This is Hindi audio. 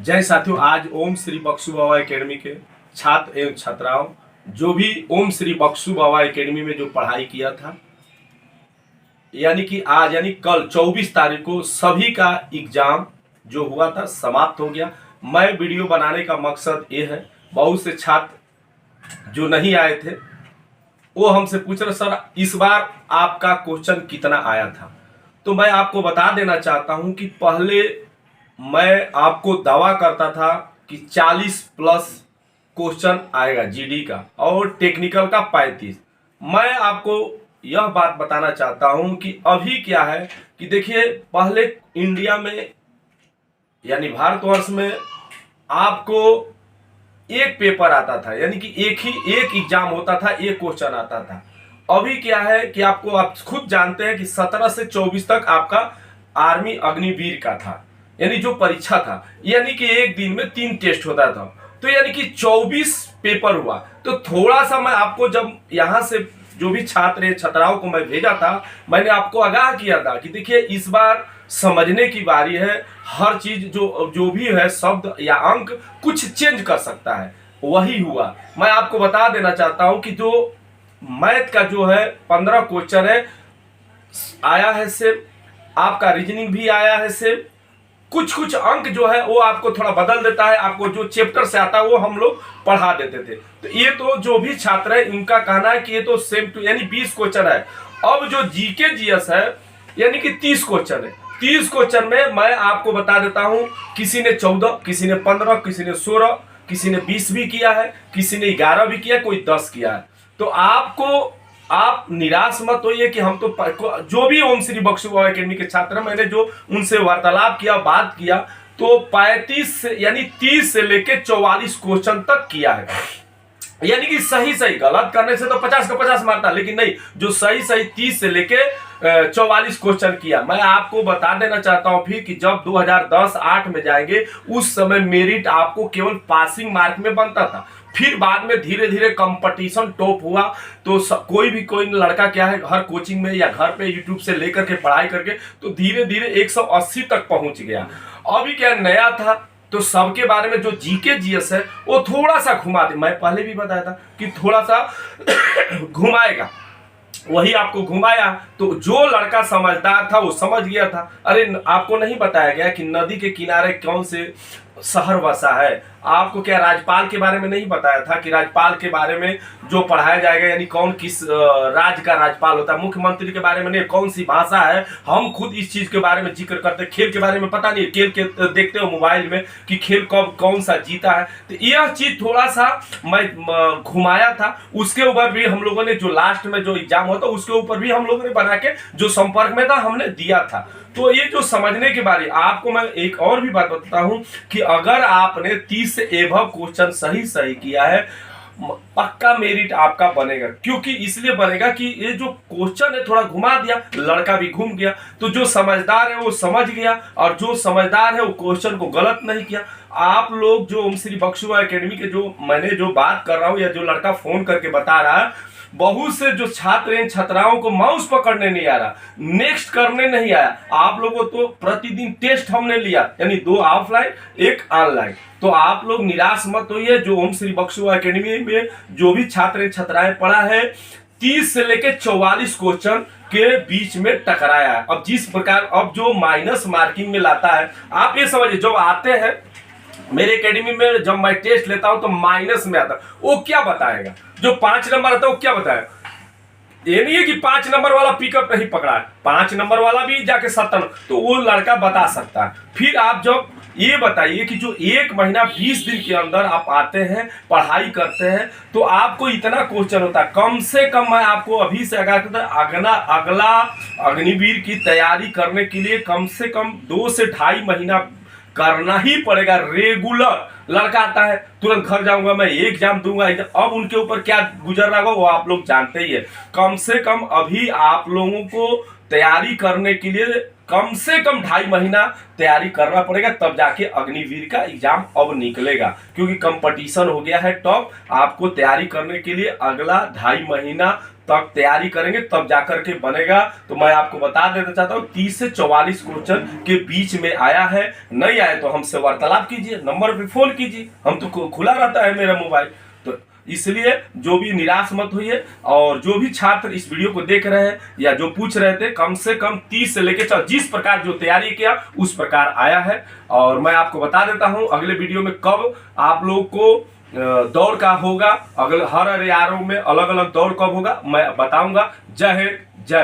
जय साथियों, आज ओम श्री बक्सु बाबा एकेडमी के छात्र एवं छात्राओं जो भी ओम श्री बक्सु बाबा एकेडमी में जो पढ़ाई किया था, यानी कि आज यानी कल 24 तारीख को सभी का एग्जाम जो हुआ था समाप्त हो गया। मैं वीडियो बनाने का मकसद ये है, बहुत से छात्र जो नहीं आए थे वो हमसे पूछ रहे सर इस बार आपका क्वेश्चन कितना आया था। तो मैं आपको बता देना चाहता हूं कि पहले मैं आपको दावा करता था कि 40 प्लस क्वेश्चन आएगा जीडी का और टेक्निकल का 35। मैं आपको यह बात बताना चाहता हूं कि अभी क्या है कि देखिए, पहले इंडिया में यानी भारतवर्ष में आपको एक पेपर आता था, यानी कि एक एग्जाम होता था, एक क्वेश्चन आता था। अभी क्या है कि आप खुद जानते हैं कि 17 से 24 तक आपका आर्मी अग्निवीर का था, यानी जो परीक्षा था, यानी कि एक दिन में 3 टेस्ट होता था। तो यानी कि 24 पेपर हुआ। तो थोड़ा सा मैं आपको, जब यहां से जो भी छात्र छात्राओं को मैं भेजा था, मैंने आपको आगाह किया था कि देखिए इस बार समझने की बारी है। हर चीज जो भी है, शब्द या अंक कुछ चेंज कर सकता है, वही हुआ। मैं आपको बता देना चाहता हूं कि जो मैथ का जो है 15 क्वेश्चन है आया है सेम, आपका रीजनिंग भी आया है सेम। कुछ कुछ अंक जो है वो आपको थोड़ा बदल देता है, आपको जो चैप्टर से आता है वो हम लोग पढ़ा देते थे। तो ये तो जो भी छात्र है इनका कहना है कि ये तो सेम टू यानी 20 क्वेश्चन है। अब जो जीके जीएस है यानी कि 30 क्वेश्चन है। 30 क्वेश्चन में मैं आपको बता देता हूं, किसी ने 14, किसी ने 15, किसी ने 16, किसी ने 20 भी किया है, किसी ने 11 भी किया, कोई 10 किया है। तो आप निराश मत होइए कि हम तो जो भी ओम श्री बक्सु बाबा एकेडमी के छात्र, मैंने जो उनसे वार्तालाप किया, बात किया, तो 35 से यानी 30 से लेके 44 क्वेश्चन तक किया है। यानी कि सही गलत करने से तो 50 का 50 मारता, लेकिन नहीं, जो सही 30 से लेके 44 क्वेश्चन किया। मैं आपको बता देना चाहता हूं फिर कि जब 2010-8 में जाएंगे, उस समय मेरिट आपको केवल पासिंग मार्क में बनता था। फिर बाद में धीरे धीरे कंपटीशन टॉप हुआ, तो कोई लड़का क्या है, हर कोचिंग में या घर पे यूट्यूब से लेकर के पढ़ाई करके तो धीरे धीरे 180 तक पहुंच गया। अभी क्या नया था, तो सबके बारे में जो जीके जीएस है वो थोड़ा सा घुमा दे। मैं पहले भी बताया था कि थोड़ा सा घुमाएगा, वही आपको घुमाया। तो जो लड़का समझदार था वो समझ गया था। अरे आपको नहीं बताया गया कि नदी के किनारे कौन से शहर बसा है? आपको क्या राज्यपाल के बारे में नहीं बताया था कि राज्यपाल के बारे में जो पढ़ाया जाएगा, यानी कौन किस राज्य का राज्यपाल होता है? मुख्यमंत्री के बारे में नहीं, कौन सी भाषा है? हम खुद इस चीज के बारे में जिक्र करते हैं। खेल के बारे में पता नहीं, खेल के देखते हो मोबाइल में कि खेल कब कौन सा जीता है। तो यह चीज थोड़ा सा मैं घुमाया था। उसके ऊपर भी हम लोगों ने जो लास्ट में जो एग्जाम होता उसके ऊपर भी हम लोगों ने बना के जो संपर्क में था हमने दिया था। तो ये जो समझने के बारे, आपको मैं एक और भी बात बताता हूं कि अगर आपने 30 से एबव क्वेश्चन सही किया है, पक्का मेरिट आपका बनेगा। क्योंकि इसलिए बनेगा कि ये जो क्वेश्चन है थोड़ा घुमा दिया, लड़का भी घूम गया। तो जो समझदार है वो समझ गया, और जो समझदार है वो क्वेश्चन को गलत नहीं किया। आप लोग जो ओम श्री बक्सु बाबा एकेडमी के जो मैंने जो बात कर रहा हूं, या जो लड़का फोन करके बता रहा है, बहुत से जो छात्र छात्राओं को माउस पकड़ने नहीं आ रहा, नेक्स्ट करने नहीं आया। आप लोगों तो प्रतिदिन टेस्ट हमने लिया, यानी 2 ऑफलाइन 1 ऑनलाइन। तो आप लोग निराश मत होइए। जो ओम श्री बक्सु एकेडमी में जो भी छात्र छात्राएं पढ़ा है, 30 से लेकर 44 क्वेश्चन के बीच में टकराया है। अब जिस प्रकार अब जो माइनस मार्किंग में लाता है, आप ये समझिए, जब आते हैं मेरे एकेडमी में, जब मैं टेस्ट लेता हूं तो माइनस में आता, वो क्या बताएगा? जो 5 नंबर आता है वो क्या बताएगा? ये नहीं है कि 5 नंबर वाला पिकअप नहीं पकड़ा है, 5 नंबर वाला भी जाके 70, तो वो लड़का बता सकता है। फिर आप जब ये बताइए कि जो 1 महीना 20 दिन के अंदर आप आते हैं, पढ़ाई करते हैं, तो आपको इतना क्वेश्चन होता है। कम से कम मैं आपको अभी से अगला अग्निवीर की तैयारी करने के लिए कम से कम 2 से 2.5 महीना करना ही पड़ेगा रेगुलर। लड़का आता है तुरंत घर जाऊंगा, मैं एग्जाम दूंगा, अब उनके ऊपर क्या गुजर रहा होगा वो आप लोग जानते ही है। कम से कम अभी आप लोगों को तैयारी करने के लिए कम से कम 2.5 महीना तैयारी करना पड़ेगा, तब जाके अग्निवीर का एग्जाम अब निकलेगा। क्योंकि कंपटीशन हो गया है टॉप। आपको तैयारी करने के लिए अगला 2.5 महीना तक तैयारी करेंगे तब जाकर के बनेगा। तो मैं आपको बता देना चाहता हूँ 30 से 44 क्वेश्चन के बीच में आया है। नहीं आए तो हमसे वार्तालाप कीजिए, नंबर पे फोन कीजिए, हम तो खुला रहता है मेरा मोबाइल। तो इसलिए जो भी निराश मत होइए, और जो भी छात्र इस वीडियो को देख रहे हैं या जो पूछ रहे थे, कम से कम 30 से लेकर जिस प्रकार जो तैयारी किया उस प्रकार आया है। और मैं आपको बता देता हूं अगले वीडियो में कब आप लोग को दौड़ का होगा, अगले हर यारों में अलग अलग दौड़ कब होगा मैं बताऊंगा। जय हिंद, जय भारत।